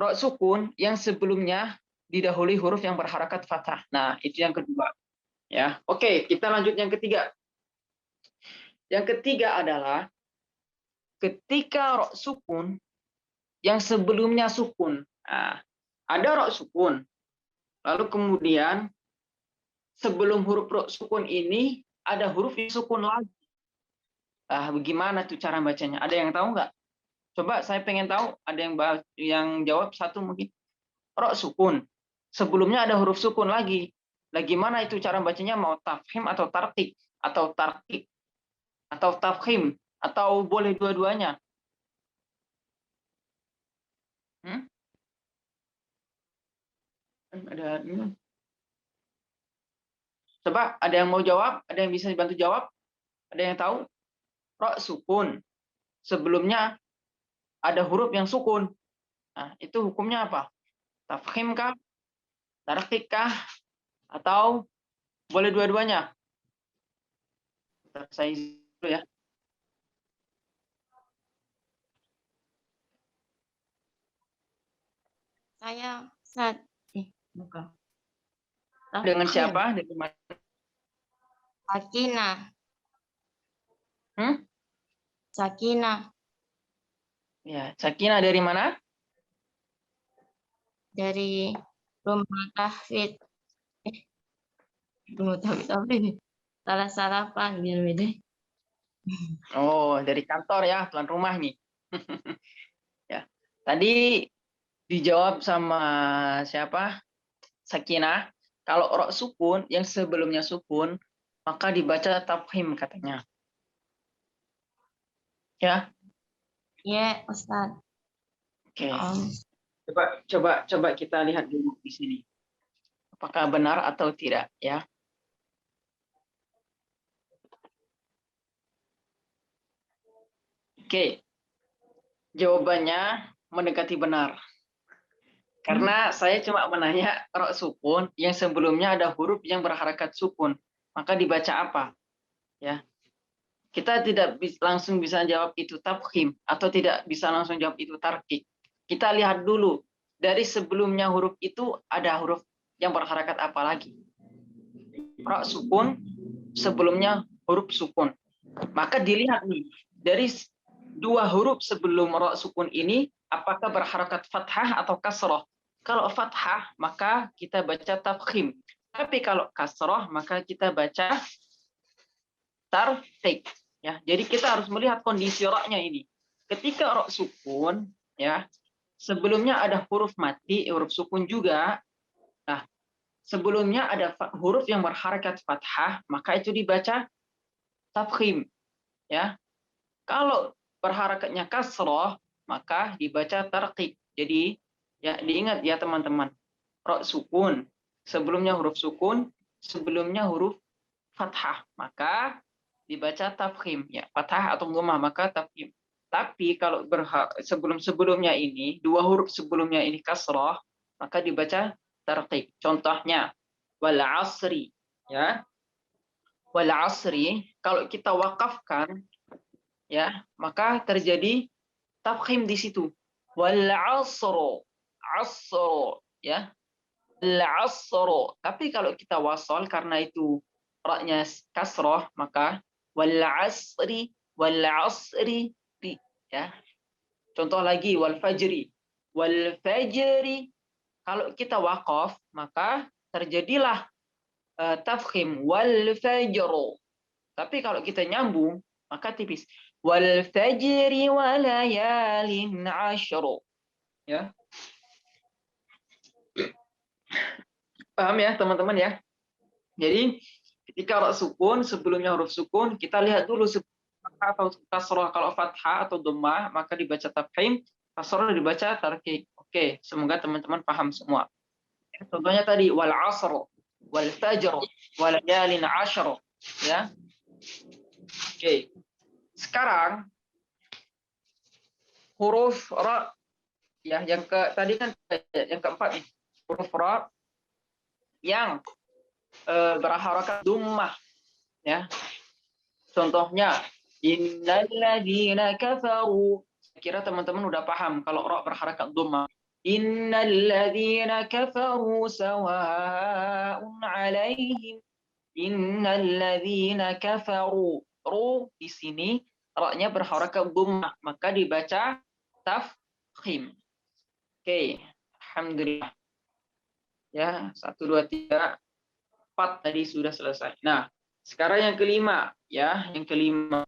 ro sukun yang sebelumnya didahului huruf yang berharakat fathah. Nah, itu yang kedua. Ya, oke, kita lanjut yang ketiga. Yang ketiga adalah ketika ro sukun yang sebelumnya sukun. Nah, ada ro sukun, lalu kemudian sebelum huruf ro sukun ini ada huruf yang sukun lagi. Bagaimana tuh cara bacanya? Ada yang tahu nggak? Coba saya pengen tahu. Ada yang jawab satu mungkin. Ro sukun. Sebelumnya ada huruf sukun lagi. Gimana itu cara bacanya? Mau tafhim atau tarqiq atau tarqiq atau tafhim atau boleh dua-duanya? Ada ini. Coba ada yang mau jawab? Ada yang bisa dibantu jawab? Ada yang tahu? Ro sukun. Sebelumnya ada huruf yang sukun. Nah, itu hukumnya apa? Tafkhim kah? Tarqiq kah? Atau boleh dua-duanya? Saya dulu ya. Saya bukan. Dengan siapa? Dengan mana? Sakinah. Hmm? Sakinah. Ya, Sakinah dari mana? Dari rumah tahfidz. Rumah tahfidz apa ini? Salah Pak, biar beda. Oh, dari kantor ya, tuan rumah nih. Ya. Tadi dijawab sama siapa? Sakinah. Kalau ro sukun yang sebelumnya sukun, maka dibaca tafhim katanya. Ya. Iya, Ustaz. Oke. Coba kita lihat dulu di sini. Apakah benar atau tidak ya? Oke. Jawabannya mendekati benar. Karena saya cuma menanya ro sukun yang sebelumnya ada huruf yang berharakat sukun, maka dibaca apa? Ya. Kita tidak langsung bisa jawab itu tafkhim atau tidak bisa langsung jawab itu tarqiq. Kita lihat dulu dari sebelumnya huruf itu ada huruf yang berharakat apa lagi? Ro sukun sebelumnya huruf sukun. Maka dilihat nih dari dua huruf sebelum ro sukun ini apakah berharakat fathah atau kasroh. Kalau fathah maka kita baca tafkhim. Tapi kalau kasroh maka kita baca tarqiq. Ya, jadi kita harus melihat kondisi roknya ini. Ketika rok sukun, ya, sebelumnya ada huruf mati, huruf sukun juga. Nah, sebelumnya ada huruf yang berharakat fathah, maka itu dibaca tafkhim. Ya, kalau berharakatnya kasroh, maka dibaca tarqiq. Jadi, ya diingat ya teman-teman, rok sukun, sebelumnya huruf sukun, sebelumnya huruf fathah, maka dibaca tafkhim ya, fathah atau dhammah maka tafkhim. Tapi kalau sebelumnya ini dua huruf sebelumnya ini kasrah, maka dibaca tarqiq. Contohnya wal asri ya. Wal asri kalau kita wakafkan ya, maka terjadi tafkhim di situ. Wal asr ya. Al asr. Tapi kalau kita wasal karena itu ra-nya kasrah maka wal asri ya. Contoh lagi wal fajri. Wal fajri kalau kita waqaf maka terjadilah tafkhim wal fajru. Tapi kalau kita nyambung maka tipis. Wal fajri wa layalin ashru. Ya. Paham ya teman-teman ya? Jadi ketika ro sukun sebelumnya huruf sukun kita lihat dulu atau kasroh. Kalau fathah atau dhammah maka dibaca tafkhim, kasroh dibaca tarqiq. Oke, semoga teman-teman paham semua. Contohnya tadi wal asr, wal fajr, wal layalin ashr, ya. Oke. Sekarang huruf ra ya tadi kan yang keempat nih. Huruf ra yang berharakat dhammah ya. Contohnya innal ladzina kafaru. Kira teman-teman udah paham kalau ra berharakat dhammah. Innal ladzina kafaru sawa'un 'alaihim. Innal ladzina kafaru. Ru di sini ra-nya berharakat dhammah, maka dibaca tafkhim. Oke, alhamdulillah. Ya, 1 2 3 4 tadi sudah selesai. Nah, sekarang yang kelima, ya, yang kelima.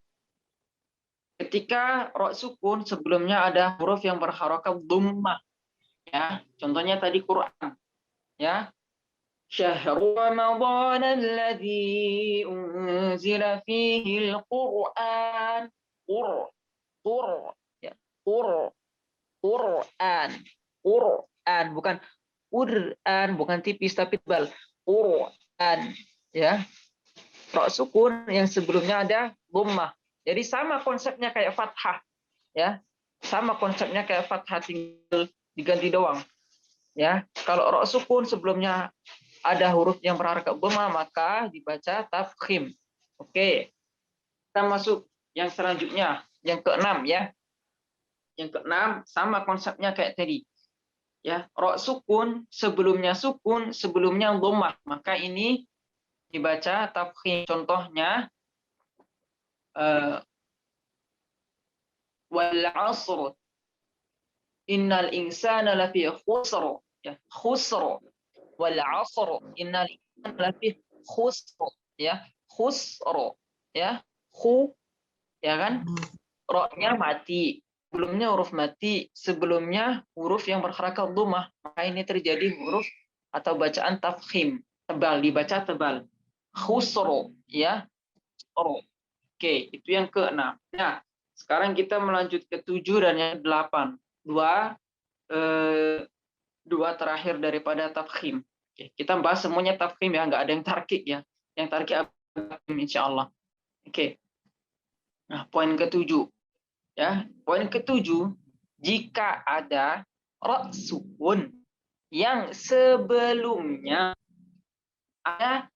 Ketika ra sukun sebelumnya ada huruf yang berharakat dhammah, ya. Contohnya tadi Quran, ya. Syahrul Ramadan alladzi unzila fihi al-Qur'an. Ya. Quran. Quran, bukan Quran, bukan tipis tapi tebal. Quran, ya. Ra sukun yang sebelumnya ada dhammah. Jadi sama konsepnya kayak fathah, ya. Sama konsepnya kayak fathah, tinggal diganti doang. Ya, kalau ra sukun sebelumnya ada huruf yang berharakat dhammah maka dibaca tafkhim. Oke. Kita masuk yang selanjutnya, yang keenam ya. Yang keenam sama konsepnya kayak tadi. Ya, ra sukun, sebelumnya dhammah, maka ini dibaca tafkhim. Contohnya wal 'asr innal insana lafi khusr, ya, khusr. Wal 'asr innal insana lafi khusr, ya, khusr, ya, ya kan, ra-nya mati, sebelumnya huruf mati, sebelumnya huruf yang berharakat dhammah, maka ini terjadi huruf atau bacaan tafkhim, tebal, dibaca tebal. Khusr, ya. Oke, itu yang keenam. Nah, sekarang kita melanjut ke 7 dan yang 8. Dua terakhir daripada tafkhim. Oke, kita bahas semuanya tafkhim ya, nggak ada yang tarkik ya. Yang tarkik insyaallah. Oke. Nah, poin ke-7 ya. Poin ke-7, jika ada ra sukun yang sebelumnya ada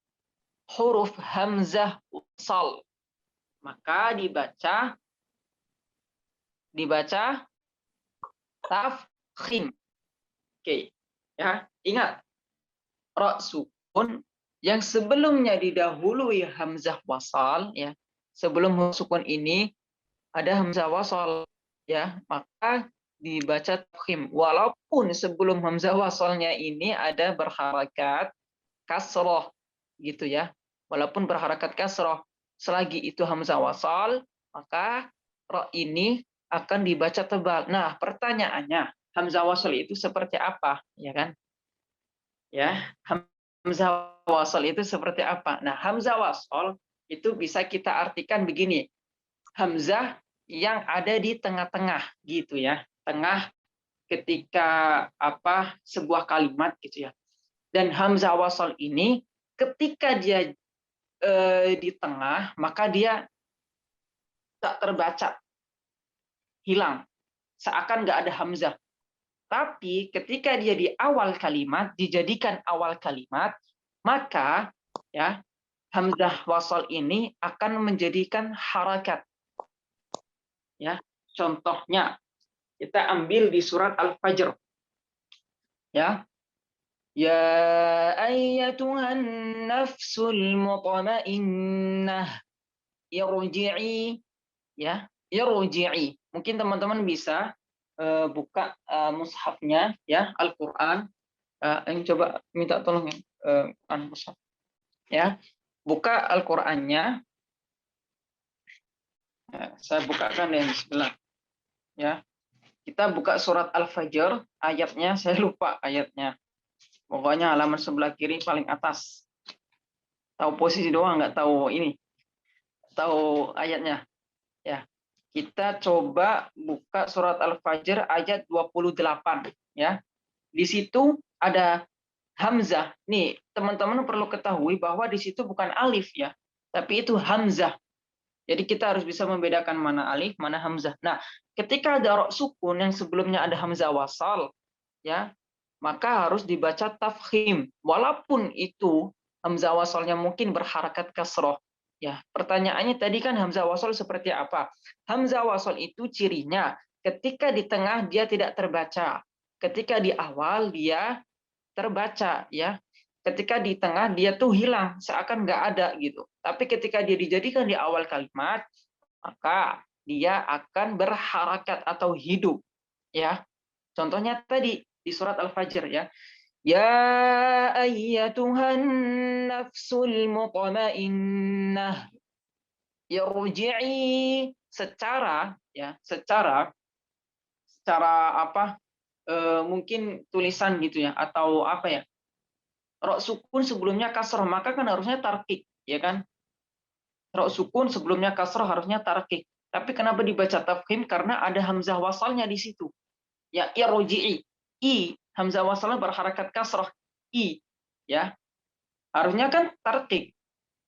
huruf hamzah wasal, maka dibaca tafkhim. Oke, ya. Ingat, ra sukun yang sebelumnya didahului hamzah wasal, ya. Sebelum huruf sukun ini ada hamzah wasal, ya, maka dibaca tafkhim. Walaupun sebelum hamzah wasalnya ini ada berharakat kasroh, gitu ya. Walaupun berharakat kasroh, selagi itu hamzah wasal, maka ra ini akan dibaca tebal. Nah, pertanyaannya, hamzah wasal itu seperti apa, ya kan? Ya, hamzah wasal itu seperti apa? Nah, hamzah wasal itu bisa kita artikan begini. Hamzah yang ada di tengah-tengah, gitu ya. Tengah ketika sebuah kalimat, gitu ya. Dan hamzah wasal ini ketika dia di tengah, maka dia tak terbaca, hilang, seakan nggak ada hamzah. Tapi ketika dia di awal kalimat, dijadikan awal kalimat, maka ya hamzah wasal ini akan menjadikan harakat. Ya, contohnya kita ambil di surat Al-Fajr. Ya. Ya ayyatuhan nafsul mutmainnah irji'i, ya, irji'i. Mungkin teman-teman bisa buka mushafnya, ya, Al-Qur'an. Yang coba minta tolong ya, mushaf. Ya. Buka Al-Qur'annya. Ya, saya bukakan yang sebelah. Ya. Kita buka surat Al-Fajr, ayatnya saya lupa ayatnya. Pokoknya halaman sebelah kiri paling atas. Tahu posisi doang, nggak tahu ini. Tahu ayatnya. Ya. Kita coba buka surat Al-Fajr ayat 28, ya. Di situ ada hamzah. Nih, teman-teman perlu ketahui bahwa di situ bukan alif ya, tapi itu hamzah. Jadi kita harus bisa membedakan mana alif, mana hamzah. Nah, ketika ada ra sukun yang sebelumnya ada hamzah wasal, ya, maka harus dibaca tafkhim. Walaupun itu hamzah wasalnya mungkin berharakat kasroh. Ya, pertanyaannya tadi kan hamzah wasal seperti apa? Hamzah wasal itu cirinya ketika di tengah dia tidak terbaca. ketika di awal dia terbaca, ya. Ketika di tengah dia tuh hilang, seakan nggak ada gitu. Tapi ketika dia dijadikan di awal kalimat, maka dia akan berharakat atau hidup, ya. Contohnya tadi di surat Al-Fajr, ya. Ya ayyatuhan nafsul mutmainnah irji'i, secara ya, secara apa, mungkin tulisan gitu ya, atau apa ya, rok sukun sebelumnya kasroh, maka kan harusnya tarkik, ya kan? Rok sukun sebelumnya kasroh harusnya tarkik. Tapi kenapa dibaca tafkhim? Karena ada hamzah wasalnya di situ. Ya, irji'i. I, hamzah wasalnya berharakat kasroh. I, ya. Harusnya kan tarkik.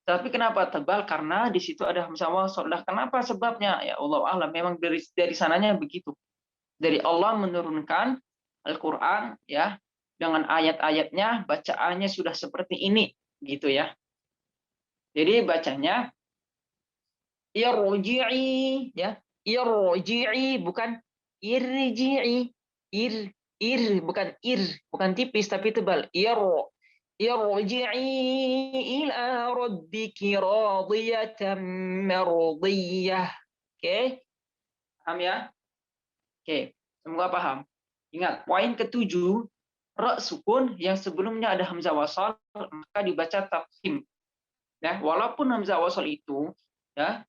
Tapi kenapa tebal? Karena di situ ada hamzah wasal. Lah kenapa sebabnya? Ya Allah alam, memang dari sananya begitu. Dari Allah menurunkan Al-Qur'an, ya, dengan ayat-ayatnya, bacaannya sudah seperti ini, gitu ya. Jadi bacanya irji'i, ya. Irji'i, bukan irji'i. Bukan bukan tipis tapi tebal. Irji'i ila rabbiki radiyatan mardiyah. Oke, paham ya? Oke, semoga paham. Ingat, poin ketujuh, ra sukun yang sebelumnya ada hamzah wasal maka dibaca tafkhim. Ya, walaupun hamzah wasal itu, ya,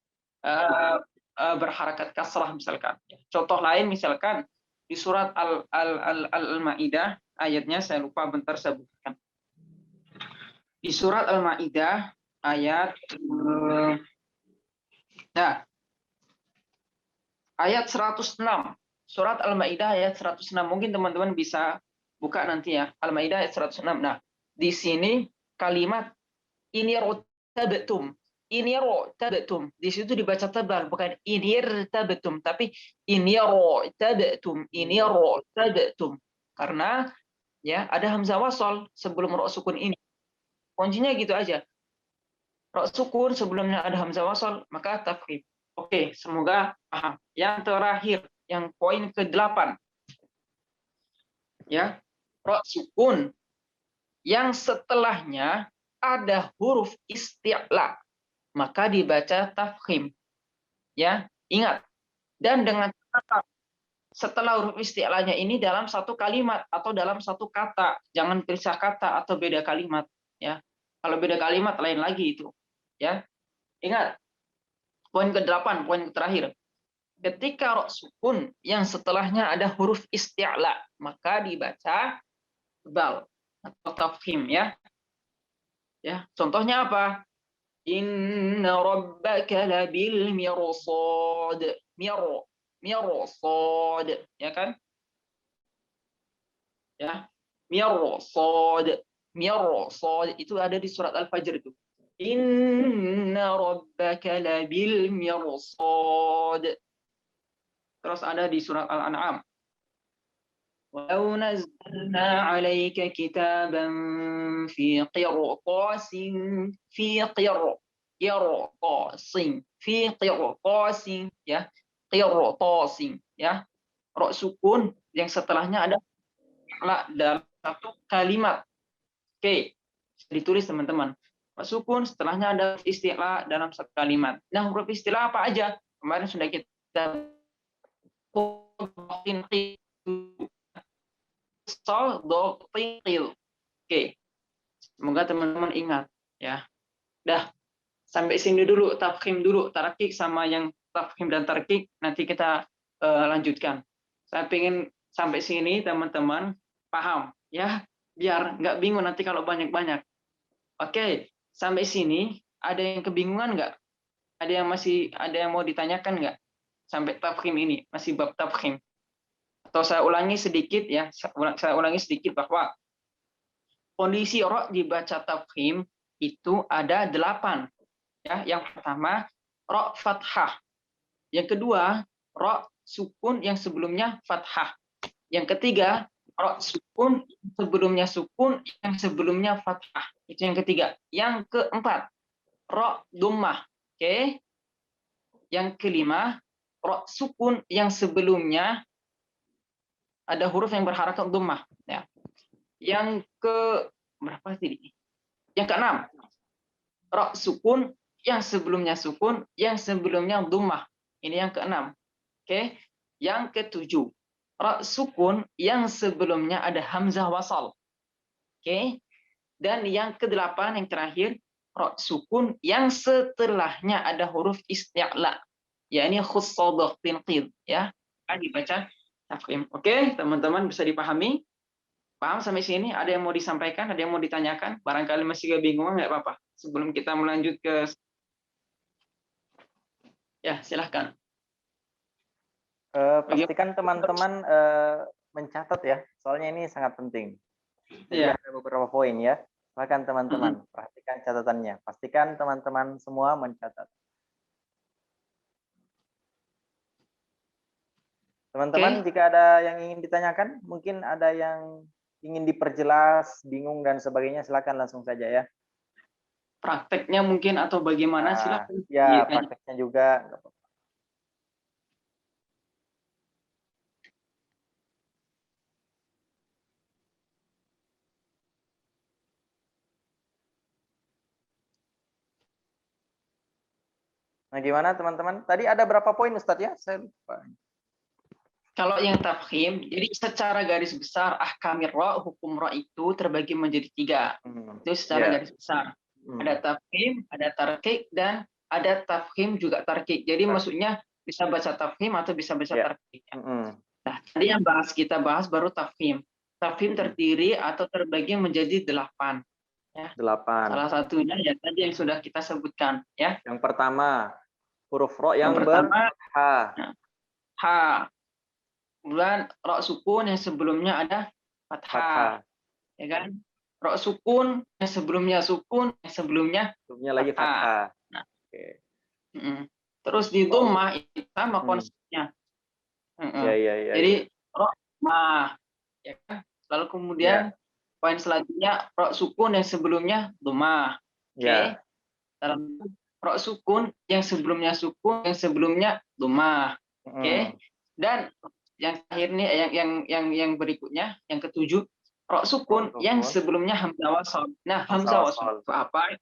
berharakat kasrah misalkan. Contoh lain misalkan di surat Al-Maidah, ayatnya saya lupa, bentar saya bukakan. Di surat Al-Maidah ayat nah, ayat 106. Surat Al-Maidah ayat 106. Mungkin teman-teman bisa buka nanti ya. Al-Maidah ayat 106. Nah, di sini kalimat ini rotabetum. Ini rotabetum. Di situ dibaca tebal, bukan ini rotabetum, tapi ini rotabetum. Ini rotabetum. Karena ya ada hamzah wasal sebelum ro sukun ini. Kuncinya gitu aja. Ro sukun sebelumnya ada hamzah wasal, maka tafkhim. Oke, semoga paham. Yang terakhir, yang poin ke-8. Ya. Ro sukun yang setelahnya ada huruf isti'la, maka dibaca tafkhim. Ya, ingat. Dan dengan kata setelah huruf isti'lanya ini dalam satu kalimat atau dalam satu kata, jangan pisah kata atau beda kalimat, ya. Kalau beda kalimat lain lagi itu, ya. Ingat. Poin ke-8, poin terakhir. Ketika ro sukun yang setelahnya ada huruf isti'la, maka dibaca tebal atau tafkhim, ya. Ya, contohnya apa? Inna rabbaka labil mirsad. Mirsad, ya kan? Ya. Mirsad. Mirsad itu ada di surat Al-Fajr itu. Inna rabbaka labil mirsad. Terus ada di surat Al-An'am. Walau nazzalna 'alaika kitaban fi qirtasin ya, qirtasin ya. Ra sukun yang setelahnya ada dalam satu kalimat. Oke, ditulis teman-teman. Ra sukun setelahnya ada istilah dalam satu kalimat. Nah, huruf istilah apa aja? Kemarin sudah kita Oke, semoga teman-teman ingat ya. Dah, sampai sini dulu tafkhim dulu, tarkik sama yang tafkhim dan tarkik nanti kita lanjutkan. Saya ingin sampai sini teman-teman paham ya, biar nggak bingung nanti kalau banyak-banyak. Oke, sampai sini ada yang kebingungan nggak? Ada yang mau ditanyakan nggak? Sampai tafkhim ini, masih bab tafkhim. Atau saya ulangi sedikit ya, saya ulangi sedikit bahwa kondisi ro dibaca tafkhim itu ada 8. Ya, yang pertama ro fathah. Yang kedua ro sukun yang sebelumnya fathah. Yang ketiga ro sukun sebelumnya sukun yang sebelumnya fathah. Itu yang ketiga. Yang keempat ro dhammah. Oke. Yang kelima ro sukun yang sebelumnya ada huruf yang berharakat dhammah, ya. Yang ke berapa sih? Yang keenam, ra sukun yang sebelumnya sukun, yang sebelumnya dhammah. Ini yang keenam. Oke. Yang ketujuh, ra sukun yang sebelumnya ada hamzah wasal. Oke. Dan yang kedelapan, yang terakhir, ra sukun yang setelahnya ada huruf isti'la, yakni khussadah tinqid, ya. Dibaca tafkhim. Oke, teman-teman bisa dipahami? Paham sampai sini? Ada yang mau disampaikan? Ada yang mau ditanyakan? Barangkali masih kebingungan, nggak apa-apa. Sebelum kita melanjut ke, ya silahkan. Pastikan teman-teman mencatat ya, soalnya ini sangat penting. Jadi Ya. ada beberapa poin ya. Silakan teman-teman perhatikan catatannya. Pastikan teman-teman semua mencatat. Teman-teman, jika ada yang ingin ditanyakan, mungkin ada yang ingin diperjelas, bingung dan sebagainya, silakan langsung saja ya. Prakteknya mungkin atau bagaimana, silakan. Ya, prakteknya juga. Nah, gimana teman-teman? Tadi ada berapa poin Ustadz ya? Saya lupa. Kalau yang tafkhim, jadi secara garis besar ahkamir ra, hukum ra itu terbagi menjadi 3. Itu secara garis besar. Ada tafkhim, ada tarqiq, dan ada tafkhim juga tarqiq. Jadi maksudnya bisa baca tafkhim atau bisa baca tarqiq. Nah, tadi yang kita bahas baru tafkhim. Tafkhim terdiri atau terbagi menjadi 8. Ya. 8. Salah satunya ya tadi yang sudah kita sebutkan, ya. Yang pertama, huruf ra yang ber-ha. Ha. Kemudian ra sukun yang sebelumnya ada fathah. Ya kan? Ra sukun yang sebelumnya sukun, yang sebelumnya lagi fathah. Nah. Terus di dhammah itu sama konsepnya. Jadi ra mah, ya kan? Lalu kemudian poin selanjutnya ra sukun yang sebelumnya dhammah. Oke. Lalu ra sukun yang sebelumnya sukun, yang sebelumnya dhammah. Oke. Dan yang terakhir nih, yang berikutnya, yang ketujuh, ra sukun yang sebelumnya hamzah wasal. Nah, hamzah wasal itu apa?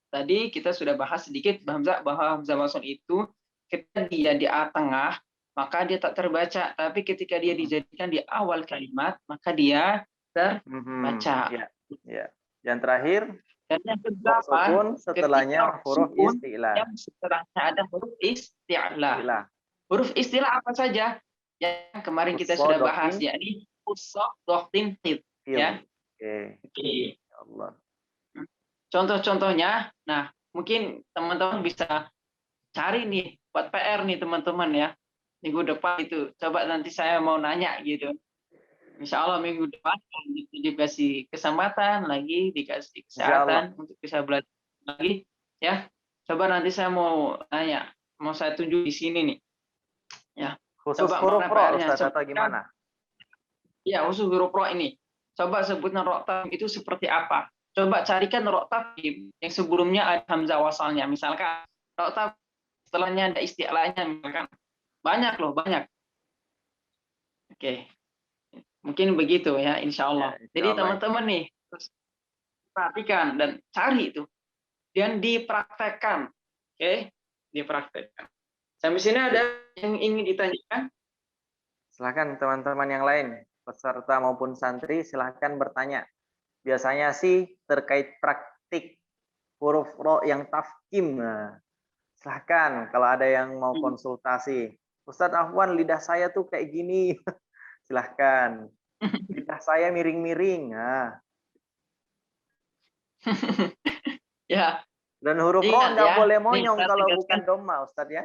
Tadi kita sudah bahas sedikit bahwa hamzah wasal itu ketika dia di tengah, maka dia tak terbaca. Tapi ketika dia dijadikan di awal kalimat, maka dia terbaca. Ya. Yang terakhir, dan yang kedelapan, setelahnya huruf isti'la. Yang setelahnya ada huruf isti'la. Huruf istilah apa saja? Yang kemarin kita sudah bahas, yakni khussadah tinqid, ya. Oke. Allah. Contoh-contohnya, nah mungkin teman-teman bisa cari nih buat PR nih teman-teman ya. Minggu depan itu coba nanti saya mau nanya gitu. Insya Allah minggu depan dikasih kesempatan lagi, dikasih kesehatan untuk bisa belajar lagi, ya. Coba nanti saya mau nanya, mau saya tunjuk di sini nih, ya. Khusus huruf ra Ustaz atau gimana? Ya, khusus huruf ra ini. Coba sebutkan ra tafkhim itu seperti apa? Coba carikan ra tafkhim yang sebelumnya ada hamzah wasalnya. Misalkan ra tafkhim setelahnya ada isti'lanya, misalkan. Banyak loh, banyak. Oke. Mungkin begitu ya, insya Allah. Jadi teman-teman nih, perhatikan dan cari itu. Dan dipraktekkan. Oke? Dipraktekkan. Sampai sini ada yang ingin ditanyakan? Silakan teman-teman yang lain, peserta maupun santri, silakan bertanya. Biasanya sih terkait praktik huruf ra yang tafkhim. Nah, silakan kalau ada yang mau konsultasi. Ustadz Afwan, lidah saya tuh kayak gini. Silahkan. Lidah saya miring-miring. Nah. Ya. Dan huruf ra nggak boleh monyong kalau bukan dhamma, Ustadz ya.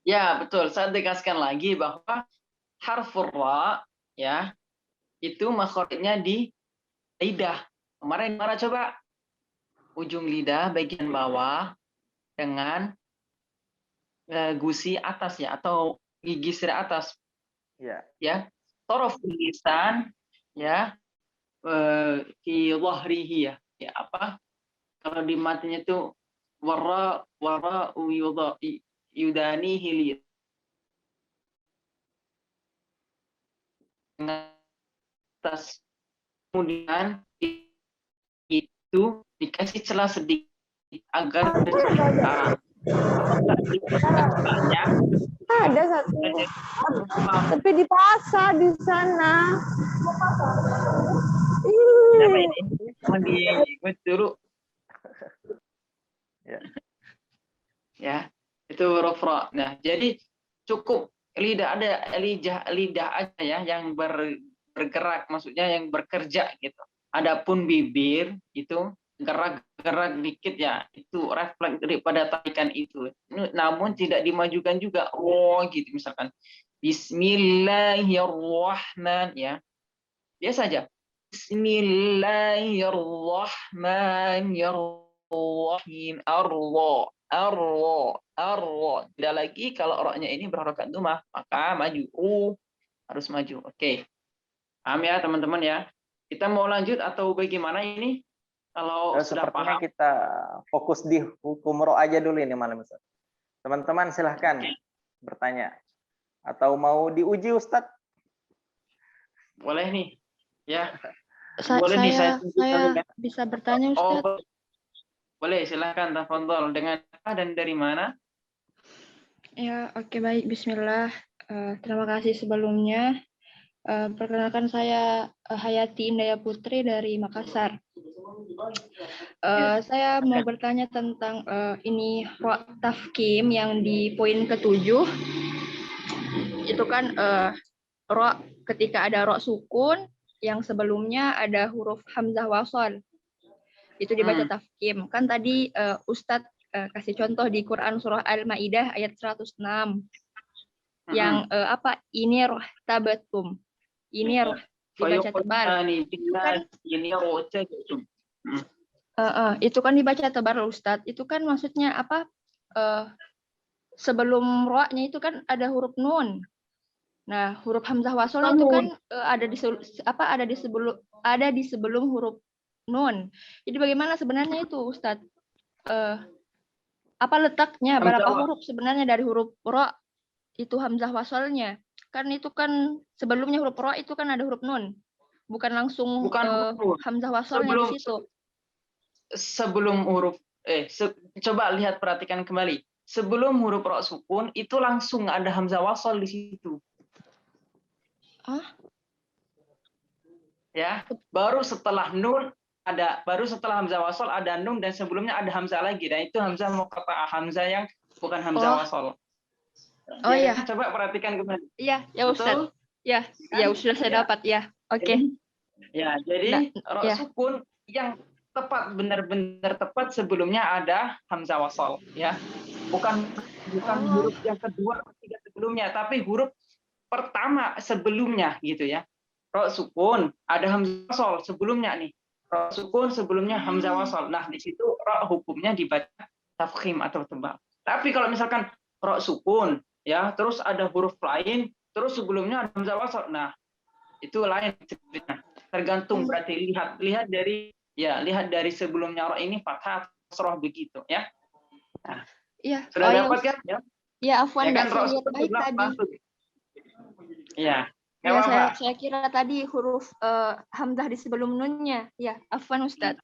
Ya, betul. Saya tegaskan lagi bahwa harfur ra ya itu makhrajnya di lidah. Kemarin mana coba? Ujung lidah bagian bawah dengan gusi atas ya, atau gigi seri atas. Ya. Torof lisan ya fi dhahrihi ya. Ya apa? Kalau di matanya itu wara yudanihi li. dengan atas, kemudian itu dikasih celah sedikit agar Ada satu. Tapi di pasar di sana. Siapa ini? Mau diikut dulu. Ya. Ya, itu huruf ra. Nah, jadi cukup lidah aja ya yang bergerak, maksudnya yang bekerja gitu. Adapun bibir itu gerak-gerak dikit ya, itu refleks daripada tarikan itu. Namun tidak dimajukan juga. Oh, gitu misalkan. Bismillahirrahmanirrahim ya. Biasa aja. Bismillahirrahmanirrahim. Arro. Tidak lagi kalau roknya ini berharokat domah, maka maju. Harus maju. Oke. Paham ya teman-teman ya? Kita mau lanjut atau bagaimana ini? Kalau sudah Sepertinya paham. kita fokus di hukum ro aja dulu ini malam Ustaz. Teman-teman silahkan bertanya. Atau mau diuji Ustadz? Boleh nih. Ya. Saya bisa bertanya Ustaz. Oh, boleh, silahkan tafadhol. Dengan apa dan dari mana? Ya, oke baik. Bismillah. Terima kasih sebelumnya. Perkenalkan saya Hayati Indaya Putri dari Makassar. Saya mau bertanya tentang ini ro tafkim yang di poin ke-7. Itu kan ro ketika ada ro sukun yang sebelumnya ada huruf hamzah wasal. Itu dibaca tafkim. Kan tadi Ustadz kasih contoh di Quran surah Al-Maidah ayat 106. Yang apa? Ini roh tabatum. Ini roh dibaca tebal. Itu kan dibaca tebal Ustadz. Itu kan maksudnya apa? Sebelum rohnya itu kan ada huruf nun. Nah, huruf hamzah wasal itu kan ada di sebelum huruf nun. Jadi bagaimana sebenarnya itu Ustadz? Apa letaknya? Berapa huruf sebenarnya dari huruf ro itu hamzah wasalnya? Kan itu kan sebelumnya huruf ro itu kan ada huruf nun. Bukan langsung hamzah wasalnya di situ. Sebelum huruf coba lihat, perhatikan kembali. Sebelum huruf ro sukun itu langsung ada hamzah wasal di situ. Ya, baru setelah nun baru setelah hamzah wasal ada nun, dan sebelumnya ada hamzah lagi, dan itu hamzah muqatta'ah, hamzah yang bukan hamzah wasal. Oh iya. Coba perhatikan kembali. Iya, ya Ustaz. Ya, ya sudah saya dapat ya. Oke. Ya, jadi ro sukun yang tepat, benar-benar tepat sebelumnya ada hamzah wasal ya. Bukan huruf yang kedua ketiga sebelumnya, tapi huruf pertama sebelumnya gitu ya. Ro sukun ada hamzah wasal sebelumnya nih. Ro sukun sebelumnya hamzah wasal. Nah, di situ ro hukumnya dibaca tafkhim atau tebal. Tapi kalau misalkan ro sukun ya, terus ada huruf lain, terus sebelumnya ada hamzah wasal. Nah, itu lain ceritanya. Tergantung, berarti lihat dari sebelumnya ro ini fathah kasroh begitu ya. Nah, iya. Sudah dapat kan ya? Ya, afwan, kan, saya lihat baik tadi. Iya. Ya, saya kira tadi huruf hamzah di sebelum nunnya. Ya, afwan Ustaz.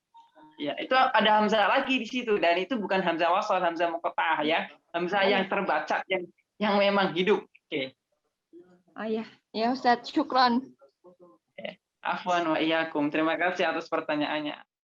Ya, itu ada hamzah lagi di situ, dan itu bukan hamzah wasal, hamzah muqatta'ah ya. Hamzah yang terbaca, yang memang hidup. Oke. Oh ya. Ya Ustaz, syukran. Afwan wa iyyakum. Terima kasih atas pertanyaannya.